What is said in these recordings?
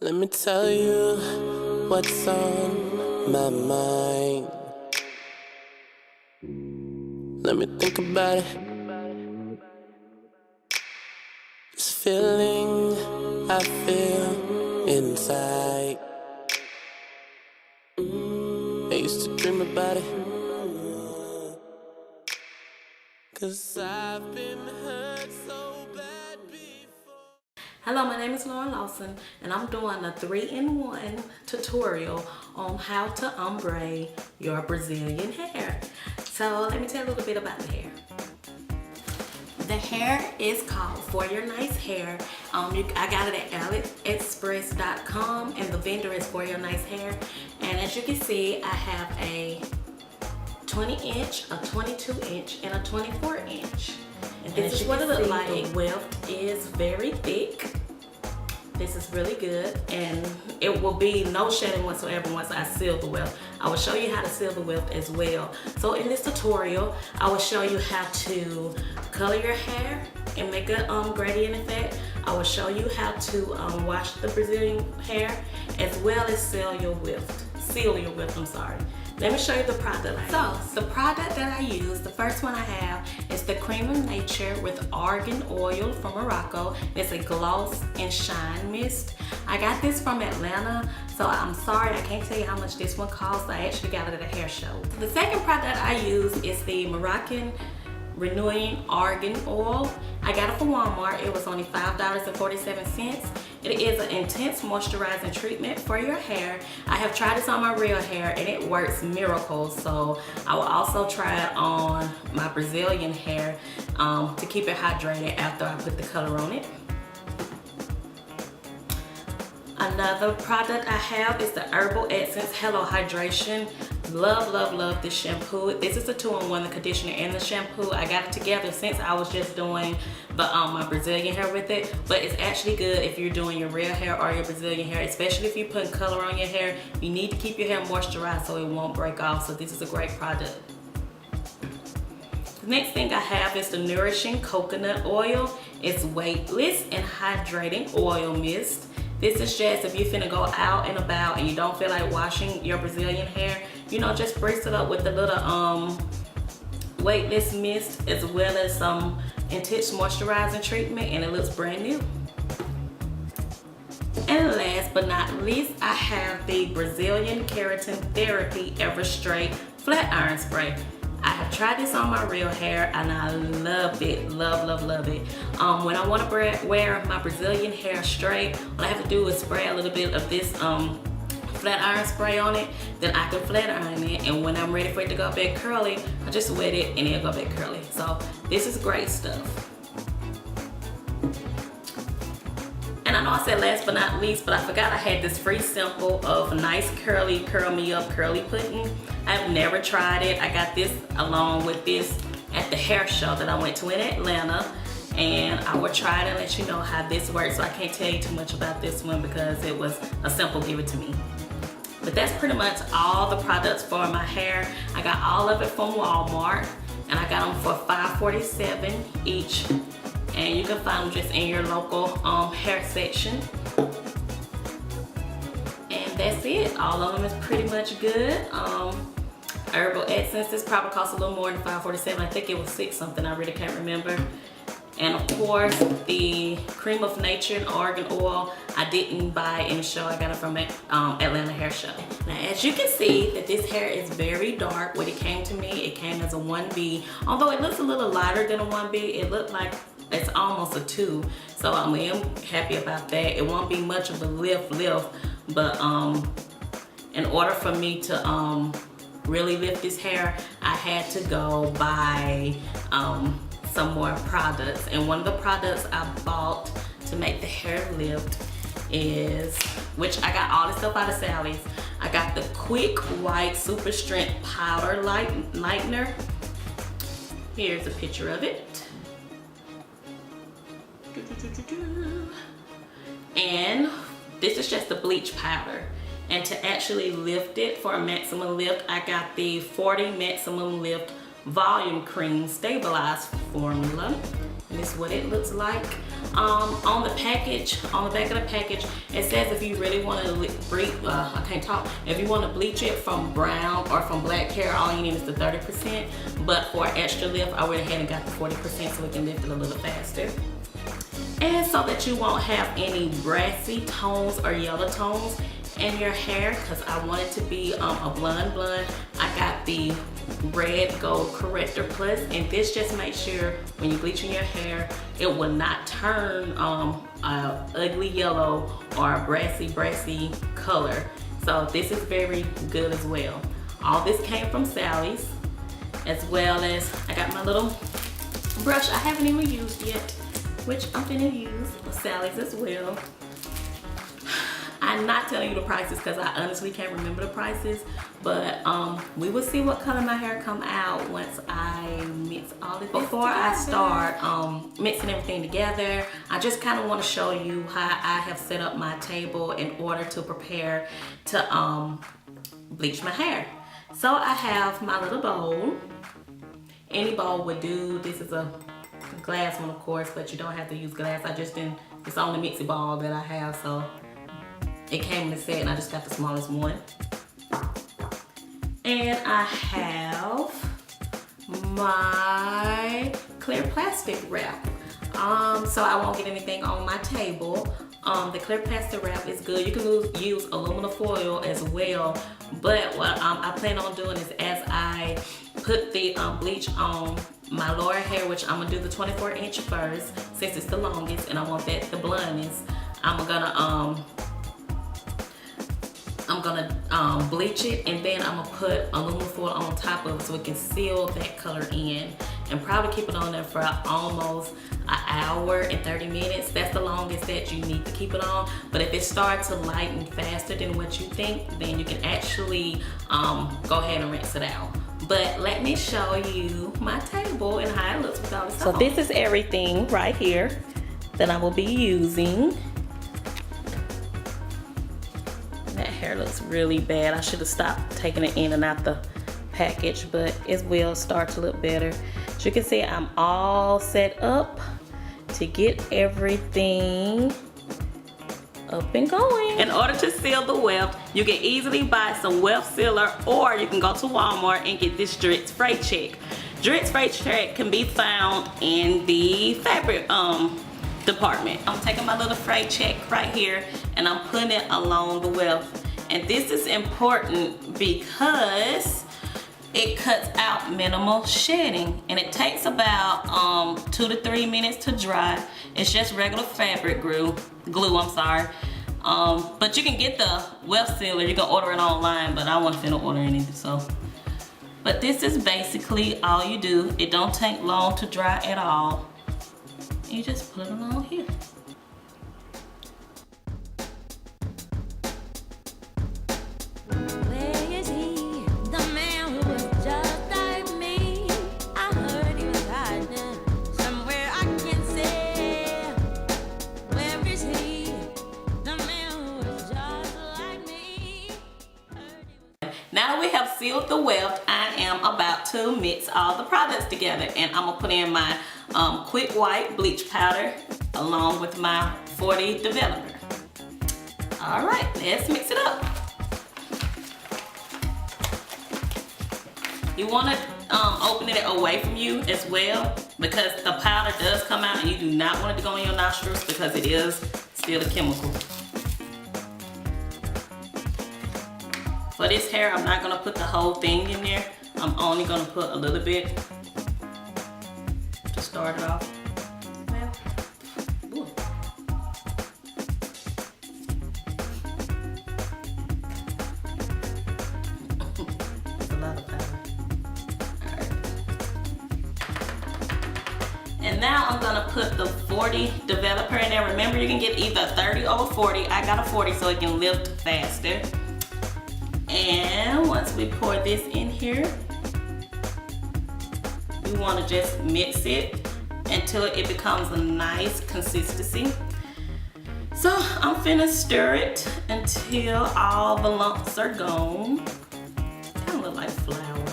Let me tell you what's on my mind. Let me think about it. This feeling I feel inside. I used to dream about it, 'cause I've been hurt so bad before. Hello, my name is Lauren Lawson, and I'm doing a 3-in-1 tutorial on how to ombre your Brazilian hair. So let me tell you a little bit about the hair. The hair is called For Your Nice Hair. I got it at AliExpress.com, and the vendor is For Your Nice Hair. And as you can see, I have a 20-inch, a 22-inch, and a 24-inch. And this is what it looks like. The weft is very thick. This is really good, and it will be no shedding whatsoever once I seal the weft. I will show you how to seal the weft as well. So in this tutorial, I will show you how to color your hair and make a gradient effect. I will show you how to wash the Brazilian hair, as well as seal your weft. Let me show you the product. So the product that I use, the first one I have is the Cream of Nature with Argan Oil from Morocco. It's a gloss and shine mist. I got this from Atlanta, so I'm sorry I can't tell you how much this one costs. I actually got it at a hair show. The second product I use is the Moroccan Renewing Argan Oil. I got it from Walmart. It was only $5.47. It is an intense moisturizing treatment for your hair. I have tried this on my real hair and it works miracles. So I will also try it on my Brazilian hair to keep it hydrated after I put the color on it. Another product I have is the Herbal Essence Hello Hydration. Love, love, love this shampoo. This is a 2-in-1, the conditioner and the shampoo. I got it together since I was just doing the my Brazilian hair with it. But it's actually good if you're doing your real hair or your Brazilian hair, especially if you're putting color on your hair. You need to keep your hair moisturized so it won't break off. So this is a great product. The next thing I have is the Nourishing Coconut Oil. It's weightless and hydrating oil mist. This is just if you're finna go out and about and you don't feel like washing your Brazilian hair, you know, just spritz it up with the little weightless mist, as well as some intense moisturizing treatment, and it looks brand new. And last but not least, I have the Brazilian Keratin Therapy Ever Straight Flat Iron Spray. I have tried this on my real hair and I love it, love, love, love it. When I want to wear my Brazilian hair straight, what I have to do is spray a little bit of this flat iron spray on it, then I can flat iron it, and when I'm ready for it to go back curly, I just wet it and it'll go back curly. So this is great stuff. And I know I said last but not least, but I forgot I had this free sample of Nice Curly Curl Me Up Curly Pudding. I've never tried it. I got this along with this at the hair show that I went to in Atlanta, and I will try it and let you know how this works. So I can't tell you too much about this one because it was a simple give it to me. But that's pretty much all the products for my hair. I got all of it from Walmart, and I got them for $5.47 each. And you can find them just in your local hair section. And that's it. All of them is pretty much good. Herbal Essence, this probably costs a little more than $5.47. I think it was $6 something, I really can't remember. And of course, the Cream of Nature and Argan Oil, I didn't buy in the show. I got it from Atlanta Hair Show. Now, as you can see, that this hair is very dark. When it came to me, it came as a 1B. Although it looks a little lighter than a 1B, it looked like it's almost a 2. So I am happy about that. It won't be much of a lift, but in order for me to really lift this hair, I had to go buy some more products. And one of the products I bought to make the hair lift is, which I got all this stuff out of Sally's. I got the Quick White Super Strength Powder Lightener. Here's a picture of it. And this is just the bleach powder. And to actually lift it for a maximum lift, I got the 40 Maximum Lift Volume Cream Stabilized Formula. And this is what it looks like. On the package, on the back of the package, it says if you really want to if you want to bleach it from brown or from black hair, all you need is the 30%. But for extra lift, I went ahead and got the 40% so we can lift it a little faster. And so that you won't have any brassy tones or yellow tones in your hair, because I want it to be a blonde, I got the Red Gold Corrector Plus, and this just makes sure when you're bleaching your hair, it will not turn a ugly yellow or a brassy color. So this is very good as well. All this came from Sally's, as well as I got my little brush I haven't even used yet, which I'm gonna use for Sally's as well. I'm not telling you the prices because I honestly can't remember the prices, but we will see what color my hair come out once I mix all this. Before I start mixing everything together, I just kind of want to show you how I have set up my table in order to prepare to bleach my hair. So I have my little bowl. Any bowl would do. This is a glass one, of course, but you don't have to use glass. I just didn't, it's the only mixing bowl that I have, so it came in the set and I just got the smallest one. And I have my clear plastic wrap. So I won't get anything on my table. The clear plastic wrap is good. You can use aluminum foil as well. But what I plan on doing is, as I put the bleach on my lower hair, which I'm gonna do the 24-inch first, since it's the longest and I want that the blondest, I'm gonna bleach it, and then I'm gonna put aluminum foil on top of it so it can seal that color in, and probably keep it on there for almost an hour and 30 minutes. That's the longest that you need to keep it on. But if it starts to lighten faster than what you think, then you can actually go ahead and rinse it out. But let me show you my table and how it looks with all this on. So this is everything right here that I will be using. That hair looks really bad. I should have stopped taking it in and out the package, but it will start to look better. As you can see, I'm all set up to get everything up and going. In order to seal the weft, you can easily buy some weft sealer, or you can go to Walmart and get this Dritz Spray Check. Dritz Spray Check can be found in the fabric department. I'm taking my little fray check right here and I'm putting it along the weft. And this is important because it cuts out minimal shedding, and it takes about 2 to 3 minutes to dry. It's just regular fabric glue, I'm sorry. But you can get the weft sealer, you can order it online, but I wasn't finna order anything, so. But this is basically all you do. It don't take long to dry at all. You just put it along here. Now that we have sealed the weft, I am about to mix all the products together, and I'm gonna put in my quick white bleach powder along with my 40 developer. All right, let's mix it up. You want to open it away from you as well, because the powder does come out and you do not want it to go in your nostrils because it is still a chemical. For this hair, I'm not gonna put the whole thing in there. I'm only gonna put a little bit to start it off. Well, that's a lot of powder. All right. And now I'm gonna put the 40 developer in there. Remember, you can get either 30 or 40. I got a 40 so it can lift faster. And once we pour this in here, you want to just mix it until it becomes a nice consistency. So I'm finna stir it until all the lumps are gone. Kind of look like flour.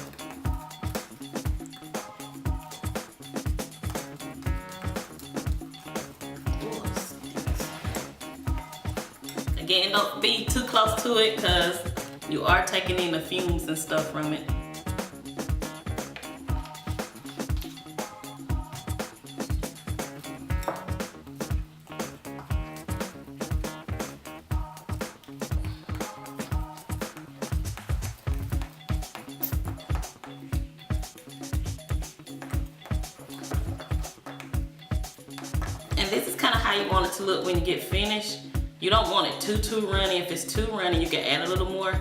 Again, don't be too close to it because you are taking in the fumes and stuff from it. And this is kind of how you want it to look when you get finished. You don't want it too runny. If it's too runny, you can add a little more.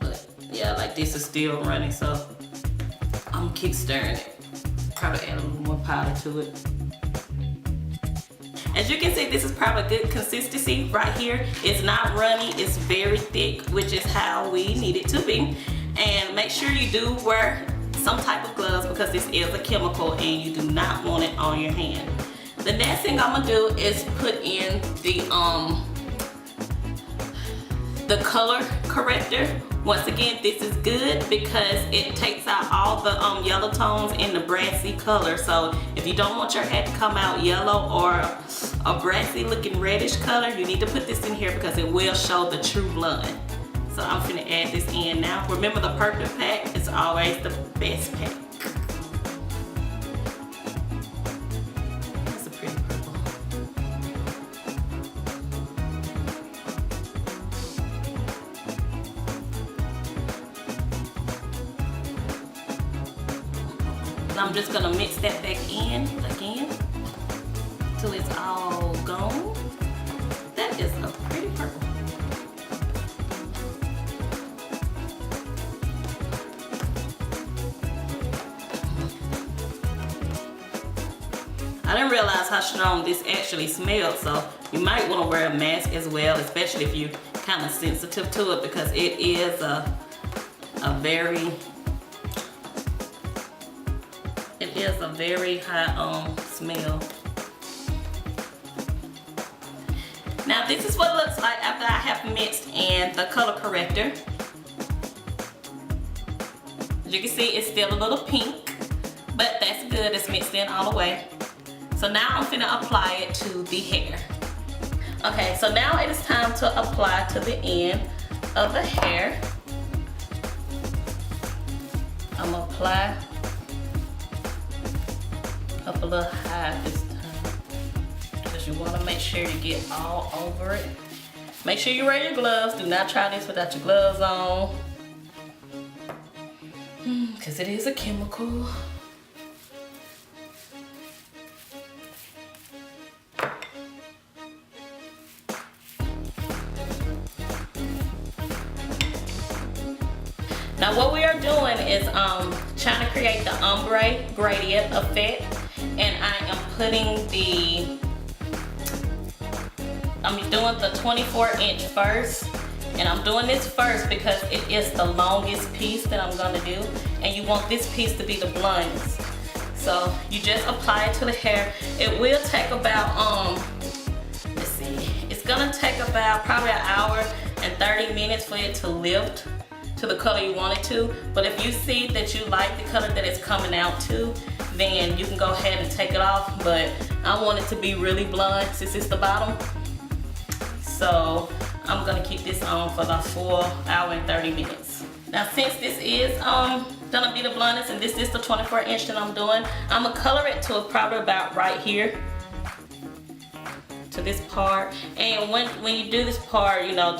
But yeah, like this is still runny, so I'm gonna keep stirring it. Probably add a little more powder to it. As you can see, this is probably a good consistency right here. It's not runny, it's very thick, which is how we need it to be. And make sure you do wear some type of gloves because this is a chemical and you do not want it on your hand. The next thing I'm gonna do is put in the color corrector. Once again, this is good because it takes out all the yellow tones in the brassy color. So if you don't want your hair to come out yellow or a brassy looking reddish color, you need to put this in here because it will show the true blonde. So I'm gonna add this in now. Remember, the purple pack is always the best pack. I'm just gonna mix that back in again till it's all gone. That is a pretty purple. I didn't realize how strong this actually smelled, so you might want to wear a mask as well, especially if you're kind of sensitive to it, because it is a very high smell. Now this is what it looks like after I have mixed in the color corrector. As you can see, it's still a little pink, but that's good. It's mixed in all the way. So now I'm finna apply it to the hair. Okay, so now it is time to apply to the end of the hair. I'm gonna apply up a little high this time because you want to make sure you get all over it. Make sure you wear your gloves. Do not try this without your gloves on because it is a chemical. Now what we are doing is trying to create the ombre gradient effect, and I am putting I'm doing the 24-inch first, and I'm doing this first because it is the longest piece that I'm gonna do, and you want this piece to be the blondest. So you just apply it to the hair. It will take about let's see, it's gonna take about probably an hour and 30 minutes for it to lift to the color you want it to. But if you see that you like the color that it's coming out to, then you can go ahead and take it off. But I want it to be really blonde since it's the bottom. So I'm gonna keep this on for the full hour and 30 minutes. Now since this is gonna be the blondest and this is the 24-inch that I'm doing, I'm gonna color it to probably about right here, to this part. And when you do this part, you know,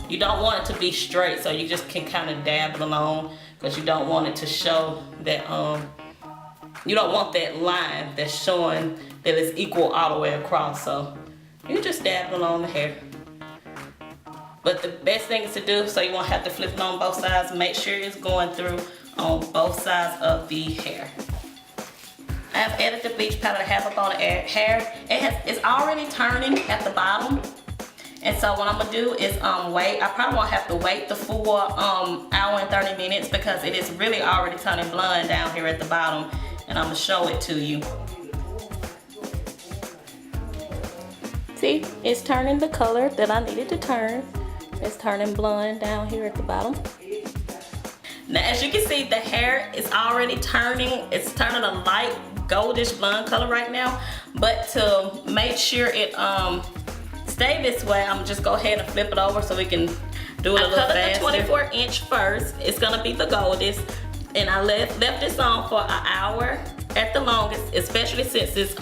you don't want it to be straight, so you just can kind of dab it along because you don't want it to show that, you don't want that line that's showing that it's equal all the way across. So you just dab it along the hair. But the best thing is to do, so you won't have to flip it on both sides, make sure it's going through on both sides of the hair. I have added the bleach powder to have up on the hair. It's already turning at the bottom. And so what I'm gonna do is wait. I probably won't have to wait the full hour and 30 minutes because it is really already turning blonde down here at the bottom, and I'm gonna show it to you. See, it's turning the color that I needed to turn. It's turning blonde down here at the bottom. Now as you can see, the hair is already turning. It's turning a light goldish blonde color right now, but to make sure it stay this way, I'm just go ahead and flip it over so we can do it a little faster. I cut the 24 inch first. It's gonna be the goldest. And I left this on for an hour at the longest, especially since it's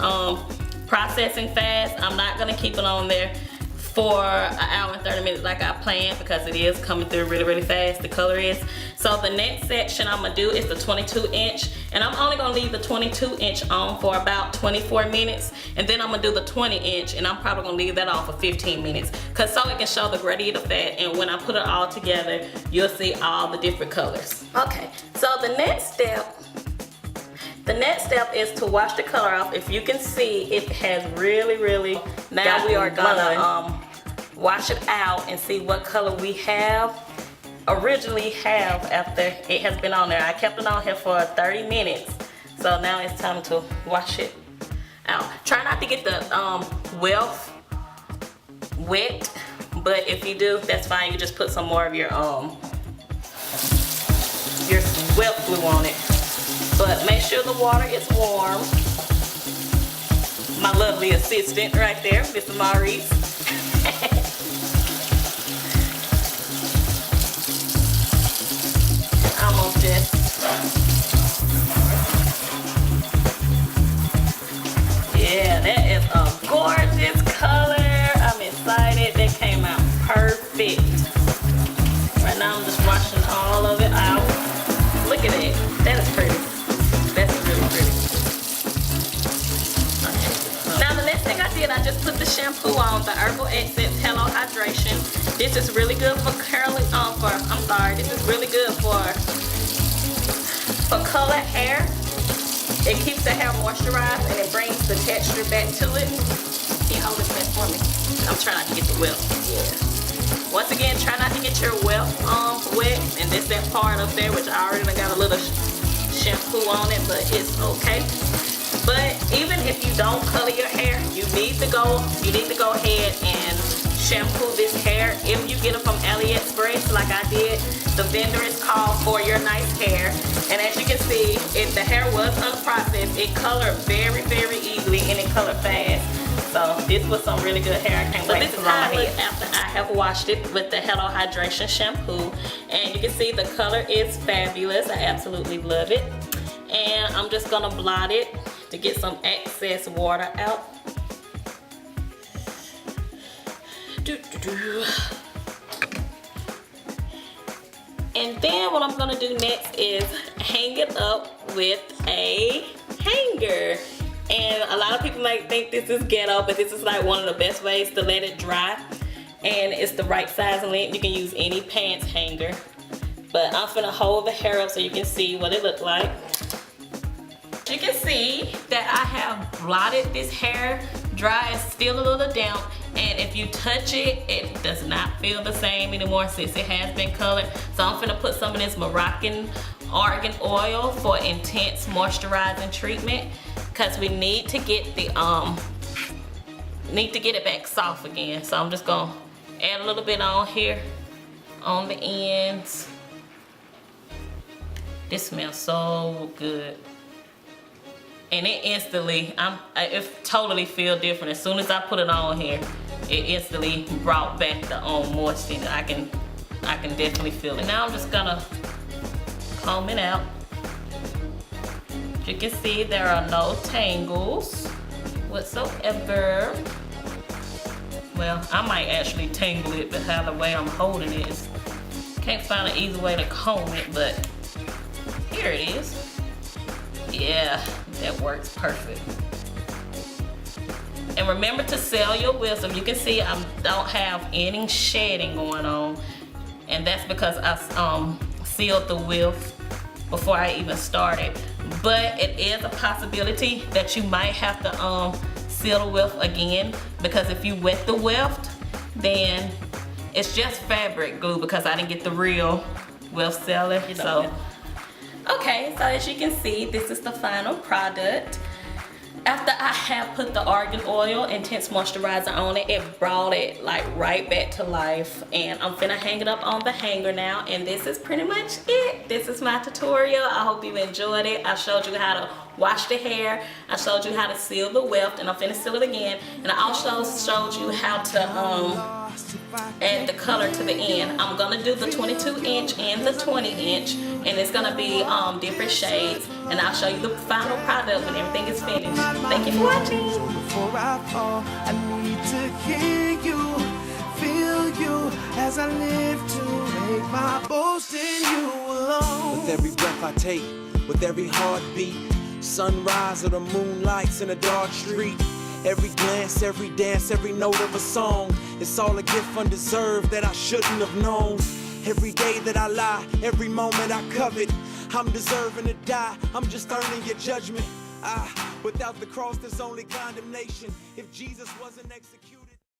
processing fast. I'm not gonna keep it on there for an hour and 30 minutes like I planned because it is coming through really, really fast, the color is. So the next section I'm gonna do is the 22 inch, and I'm only gonna leave the 22 inch on for about 24 minutes, and then I'm gonna do the 20 inch, and I'm probably gonna leave that on for 15 minutes, cause so it can show the gradient of fat, and when I put it all together, you'll see all the different colors. Okay, so the next step is to wash the color off. If you can see, it has really now we are gonna wash it out and see what color we originally have after it has been on there. I kept it on here for 30 minutes, so now it's time to wash it out. Try not to get the weft wet, but if you do, that's fine. You just put some more of your weft glue on it. But make sure the water is warm. My lovely assistant right there, Mr. Maurice. Almost just. Yeah, that is a gorgeous color. I'm excited. That came out perfect. Right now I'm just washing all of it out. Look at that. That is pretty. That's really pretty. Okay. Now the next thing I did, I just put the shampoo on, the Herbal Essence Hello Hydration. This is really good for curly, this is really good for colored hair. It keeps the hair moisturized and it brings the texture back to it. Can you hold this back for me? I'm trying not to get the weft. Yeah. Once again, try not to get your weft wet, and this that part up there, which I already got a little shampoo on it, but it's okay. But even if you don't color your hair, you need to go ahead and shampoo this hair. If you get it from AliExpress like I did, the vendor is called For Your Nice Hair, and as you can see, if the hair was unprocessed, it colored very easily and it colored fast. So this was some really good hair. I can't wait to put on my head. After I have washed it with the Hello Hydration shampoo, and you can see the color is fabulous. I absolutely love it. And I'm just gonna blot it to get some excess water out. And then what I'm gonna do next is hang it up with a hanger. And a lot of people might think this is ghetto, but this is like one of the best ways to let it dry. And it's the right size and length. You can use any pants hanger. But I'm gonna hold the hair up so you can see what it looked like. You can see that I have blotted this hair dry. It's still a little damp, and if you touch it, it does not feel the same anymore since it has been colored. So I'm gonna put some of this Moroccan argan oil for intense moisturizing treatment, because we need to get the it back soft again. So I'm just gonna add a little bit on here on the ends. This smells so good. And it instantly, it totally feel different. As soon as I put it on here, it instantly brought back the moisture. I can definitely feel it. Now I'm just gonna comb it out. As you can see, there are no tangles whatsoever. Well, I might actually tangle it, but how the way I'm holding it is, can't find an easy way to comb it, but here it is. Yeah, that works perfect. And remember to seal your wisdom. You can see I don't have any shedding going on, and that's because I sealed the weft before I even started. But it is a possibility that you might have to seal the weft again, because if you wet the weft, then it's just fabric glue, because I didn't get the real weft sealer. So. Okay, so as you can see, this is the final product. After I have put the argan oil intense moisturizer on it, it brought it like right back to life. And I'm finna hang it up on the hanger now, and this is pretty much it. This is my tutorial. I hope you enjoyed it. I showed you how to wash the hair. I showed you how to seal the weft, and I'm finna seal it again. And I also showed you how to add the color to the end. I'm gonna do the 22-inch and the 20-inch, and it's gonna be different shades. And I'll show you the final product when everything is finished. Thank you for watching. Before I fall, I need to hear you, feel you, as I live to make my boast in you alone. With every breath I take, with every heartbeat, sunrise or the moonlights in a dark street, every glance, every dance, every note of a song, it's all a gift undeserved that I shouldn't have known. Every day that I lie, every moment I covet, I'm deserving to die, I'm just earning your judgment. Without the cross there's only condemnation. If Jesus wasn't executed